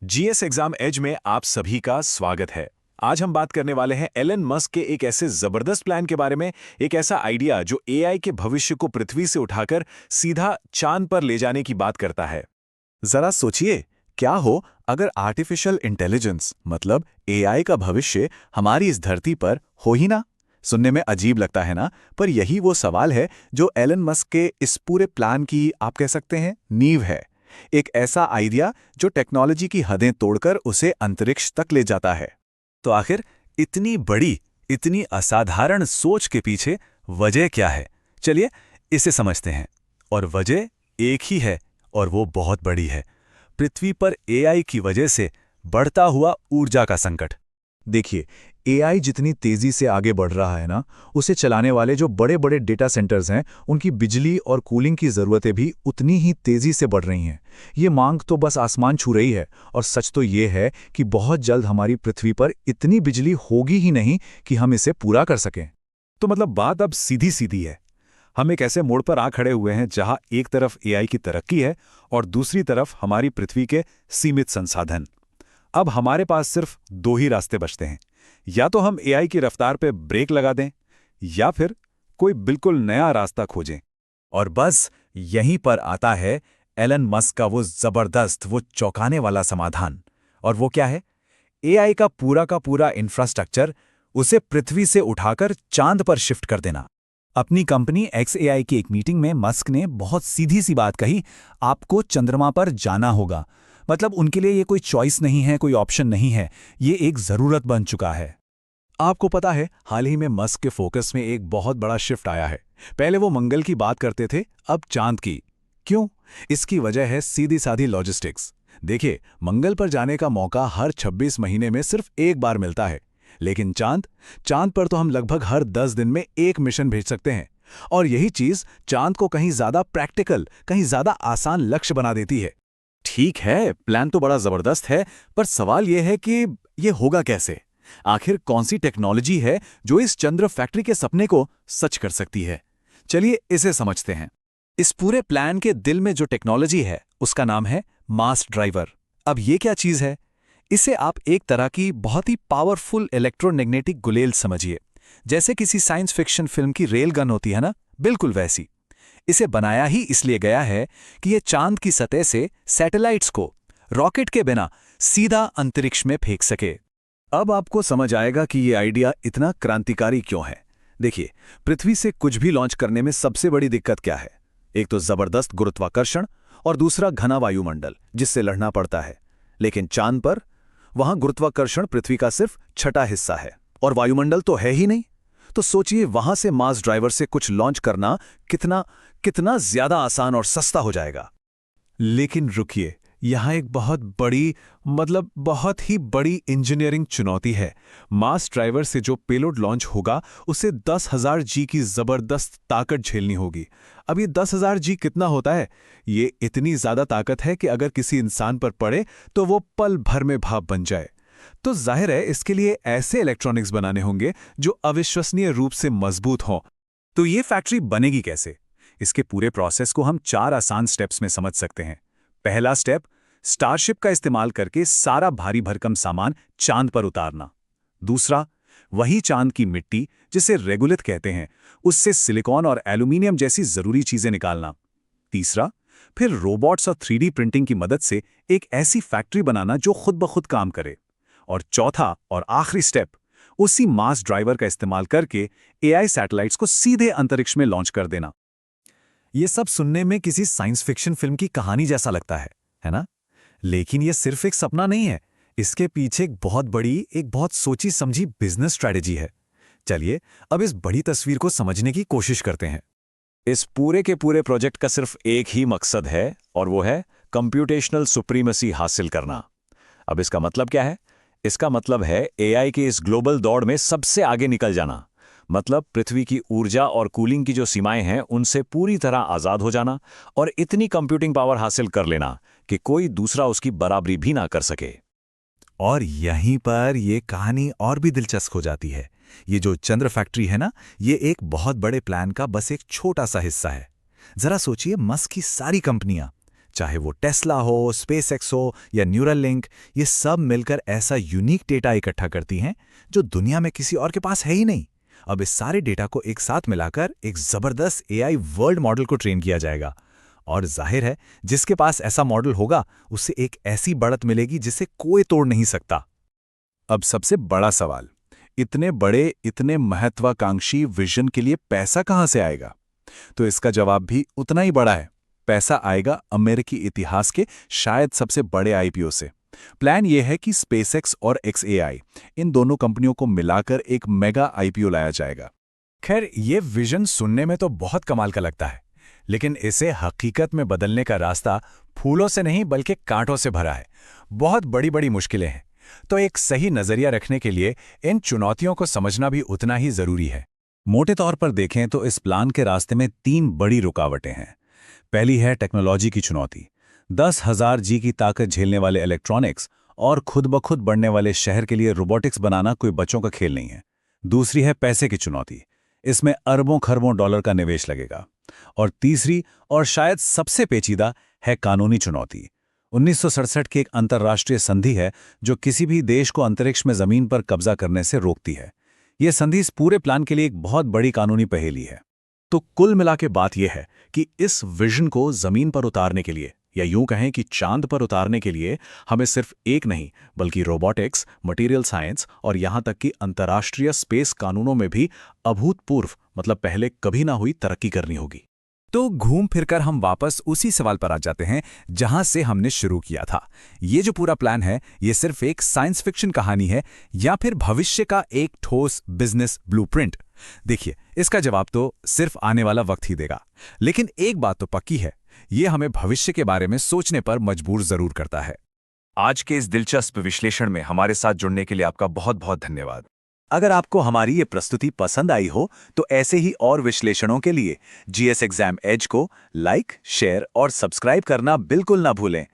GS exam as में आप सभी का स्वागत है। आज हम बात करने वाले हैं एलन मस्क के एक ऐसे जबरदस्त प्लान के बारे में, एक ऐसा आइडिया जो एआई के भविष्य को पृथ्वी से उठाकर सीधा चांद पर ले जाने की बात करता है। जरा सोचिए, क्या हो अगर आर्टिफिशियल इंटेलिजेंस मतलब एआई का भविष्य हमारी इस धरती पर हो ही ना। सुनने में अजीब लगता है ना, पर यही वो सवाल है जो एलन मस्क के इस पूरे प्लान की आप कह सकते हैं नींव है। एक ऐसा आइडिया जो टेक्नोलॉजी की हदें तोड़कर उसे अंतरिक्ष तक ले जाता है। तो आखिर इतनी बड़ी, इतनी असाधारण सोच के पीछे वजह क्या है? चलिए इसे समझते हैं। और वजह एक ही है और वो बहुत बड़ी है। पृथ्वी पर एआई की वजह से बढ़ता हुआ ऊर्जा का संकट। देखिए, एआई जितनी तेजी से आगे बढ़ रहा है ना, उसे चलाने वाले जो बड़े बड़े डेटा सेंटर्स हैं, उनकी बिजली और कूलिंग की ज़रूरतें भी उतनी ही तेजी से बढ़ रही हैं। ये मांग तो बस आसमान छू रही है, और सच तो ये है कि बहुत जल्द हमारी पृथ्वी पर इतनी बिजली होगी ही नहीं कि हम इसे पूरा कर सकें। तो मतलब बात अब सीधी सीधी है। हम एक ऐसे मोड़ पर आ खड़े हुए हैं जहां एक तरफ एआई की तरक्की है और दूसरी तरफ हमारी पृथ्वी के सीमित संसाधन। अब हमारे पास सिर्फ दो ही रास्ते बचते हैं। या तो हम एआई की रफ्तार पे ब्रेक लगा दें, या फिर कोई बिल्कुल नया रास्ता खोजें। और बस यहीं पर आता है एलन मस्क का वो जबरदस्त, वो चौंकाने वाला समाधान। और वो क्या है? एआई का पूरा इंफ्रास्ट्रक्चर उसे पृथ्वी से उठाकर चांद पर शिफ्ट कर देना। अपनी कंपनी XAI की एक मीटिंग में मस्क ने बहुत सीधी सी बात कही, आपको चंद्रमा पर जाना होगा। मतलब उनके लिए ये कोई चॉइस नहीं है, कोई ऑप्शन नहीं है, ये एक जरूरत बन चुका है। आपको पता है, हाल ही में मस्क के फोकस में एक बहुत बड़ा शिफ्ट आया है। पहले वो मंगल की बात करते थे, अब चांद की। क्यों? इसकी वजह है सीधी साधी लॉजिस्टिक्स। देखिए, मंगल पर जाने का मौका हर 26 महीने में सिर्फ एक बार मिलता है, लेकिन चांद पर तो हम लगभग हर 10 दिन में एक मिशन भेज सकते हैं। और यही चीज चांद को कहीं ज्यादा प्रैक्टिकल, कहीं ज्यादा आसान लक्ष्य बना देती है। ठीक है, प्लान तो बड़ा जबरदस्त है, पर सवाल यह है कि ये होगा कैसे? आखिर कौन सी टेक्नोलॉजी है जो इस चंद्र फैक्ट्री के सपने को सच कर सकती है? चलिए इसे समझते हैं। इस पूरे प्लान के दिल में जो टेक्नोलॉजी है, उसका नाम है मास ड्राइवर। अब ये क्या चीज है? इसे आप एक तरह की बहुत ही पावरफुल इलेक्ट्रोमैग्नेटिक गुलेल समझिए। जैसे किसी साइंस फिक्शन फिल्म की रेल गन होती है ना, बिल्कुल वैसी। इसे बनाया ही इसलिए गया है कि ये चांद की सतह से सैटेलाइट्स को रॉकेट के बिना सीधा अंतरिक्ष में फेंक सके। अब आपको समझ आएगा कि ये आइडिया इतना क्रांतिकारी क्यों है। देखिए, पृथ्वी से कुछ भी लॉन्च करने में सबसे बड़ी दिक्कत क्या है? एक तो जबरदस्त गुरुत्वाकर्षण और दूसरा घना वायुमंडल, जिससे लड़ना पड़ता है। लेकिन चांद पर, वहां गुरुत्वाकर्षण पृथ्वी का सिर्फ छठा हिस्सा है और वायुमंडल तो है ही नहीं। तो सोचिए, वहां से मास ड्राइवर से कुछ लॉन्च करना कितना ज्यादा आसान और सस्ता हो जाएगा। लेकिन रुकिए, यहां एक बहुत ही बड़ी इंजीनियरिंग चुनौती है। मास ड्राइवर से जो पेलोड लॉन्च होगा, उसे 10,000 जी की जबरदस्त ताकत झेलनी होगी। अब ये 10,000 जी कितना होता है? ये इतनी ज्यादा ताकत है कि अगर किसी इंसान पर पड़े तो वो पल भर में भाप बन जाए। तो जाहिर है, इसके लिए ऐसे इलेक्ट्रॉनिक्स बनाने होंगे जो अविश्वसनीय रूप से मजबूत हों। तो ये फैक्ट्री बनेगी कैसे? इसके पूरे प्रोसेस को हम 4 आसान स्टेप्स में समझ सकते हैं। पहला स्टेप, स्टारशिप का इस्तेमाल करके सारा भारी भरकम सामान चांद पर उतारना। दूसरा, वही चांद की मिट्टी, जिसे रेगुलिथ कहते हैं, उससे सिलिकॉन और एल्यूमिनियम जैसी जरूरी चीजें निकालना। तीसरा, फिर रोबोट्स और 3D प्रिंटिंग की मदद से एक ऐसी फैक्ट्री बनाना जो खुद ब खुद काम करे। और चौथा और आखिरी स्टेप, उसी मास ड्राइवर का इस्तेमाल करके एआई सैटेलाइट्स को सीधे अंतरिक्ष में लॉन्च कर देना। ये सब सुनने में किसी साइंस फिक्शन फिल्म की कहानी जैसा लगता है ना? लेकिन ये सिर्फ एक सपना नहीं है। इसके पीछे एक बहुत सोची समझी बिजनेस स्ट्रैटेजी है। चलिए अब इस बड़ी तस्वीर को समझने की कोशिश करते हैं। इस पूरे के पूरे प्रोजेक्ट का सिर्फ एक ही मकसद है, और वो है कंप्यूटेशनल सुप्रीमेसी हासिल करना। अब इसका मतलब क्या है? इसका मतलब है एआई के इस ग्लोबल दौड़ में सबसे आगे निकल जाना। मतलब पृथ्वी की ऊर्जा और कूलिंग की जो सीमाएं हैं, उनसे पूरी तरह आजाद हो जाना और इतनी कंप्यूटिंग पावर हासिल कर लेना कि कोई दूसरा उसकी बराबरी भी ना कर सके। और यहीं पर ये कहानी और भी दिलचस्प हो जाती है। ये जो चंद्र फैक्ट्री है ना, ये एक बहुत बड़े प्लान का बस एक छोटा सा हिस्सा है। जरा सोचिए, मस्क की सारी कंपनियां चाहे वो टेस्ला हो, स्पेसएक्स हो या न्यूरालिंक, ये सब मिलकर ऐसा यूनिक डेटा इकट्ठा करती हैं जो दुनिया में किसी और के पास है ही नहीं। अब इस सारे डेटा को एक साथ मिलाकर एक जबरदस्त एआई वर्ल्ड मॉडल को ट्रेन किया जाएगा। और जाहिर है, जिसके पास ऐसा मॉडल होगा उसे एक ऐसी बढ़त मिलेगी जिसे कोई तोड़ नहीं सकता। अब सबसे बड़ा सवाल, इतने बड़े, इतने महत्वाकांक्षी विजन के लिए पैसा कहां से आएगा? तो इसका जवाब भी उतना ही बड़ा है। पैसा आएगा अमेरिकी इतिहास के शायद सबसे बड़े आईपीओ से। प्लान यह है कि स्पेसएक्स और XAI, इन दोनों कंपनियों को मिलाकर एक मेगा आईपीओ लाया जाएगा। खैर, ये विजन सुनने में तो बहुत कमाल का लगता है, लेकिन इसे हकीकत में बदलने का रास्ता फूलों से नहीं बल्कि कांटों से भरा है। बहुत बड़ी बड़ी मुश्किलें हैं। तो एक सही नजरिया रखने के लिए इन चुनौतियों को समझना भी उतना ही जरूरी है। मोटे तौर पर देखें तो इस प्लान के रास्ते में 3 बड़ी रुकावटें हैं। पहली है टेक्नोलॉजी की चुनौती। 10,000 जी की ताकत झेलने वाले इलेक्ट्रॉनिक्स और खुद ब खुद बढ़ने वाले शहर के लिए रोबोटिक्स बनाना कोई बच्चों का खेल नहीं है। दूसरी है पैसे की चुनौती। इसमें अरबों खरबों डॉलर का निवेश लगेगा। और तीसरी और शायद सबसे पेचीदा है कानूनी चुनौती। 1967 की एक अंतर्राष्ट्रीय संधि है जो किसी भी देश को अंतरिक्ष में जमीन पर कब्जा करने से रोकती है। यह संधि इस पूरे प्लान के लिए एक बहुत बड़ी कानूनी पहेली है। तो कुल मिला के बात यह है कि इस विजन को जमीन पर उतारने के लिए, या यूं कहें कि चांद पर उतारने के लिए, हमें सिर्फ एक नहीं बल्कि रोबोटिक्स, मटेरियल साइंस और यहां तक कि अंतर्राष्ट्रीय स्पेस कानूनों में भी अभूतपूर्व, मतलब पहले कभी ना हुई तरक्की करनी होगी। तो घूम फिरकर हम वापस उसी सवाल पर आ जाते हैं जहां से हमने शुरू किया था। ये जो पूरा प्लान है, ये सिर्फ एक साइंस फिक्शन कहानी है या फिर भविष्य का एक ठोस बिजनेस ब्लूप्रिंट? देखिए, इसका जवाब तो सिर्फ आने वाला वक्त ही देगा। लेकिन एक बात तो पक्की है, ये हमें भविष्य के बारे में सोचने पर मजबूर जरूर करता है। आज के इस दिलचस्प विश्लेषण में हमारे साथ जुड़ने के लिए आपका बहुत बहुत धन्यवाद। अगर आपको हमारी ये प्रस्तुति पसंद आई हो तो ऐसे ही और विश्लेषणों के लिए GS एग्जाम एज को लाइक, शेयर और सब्सक्राइब करना बिल्कुल ना भूलें।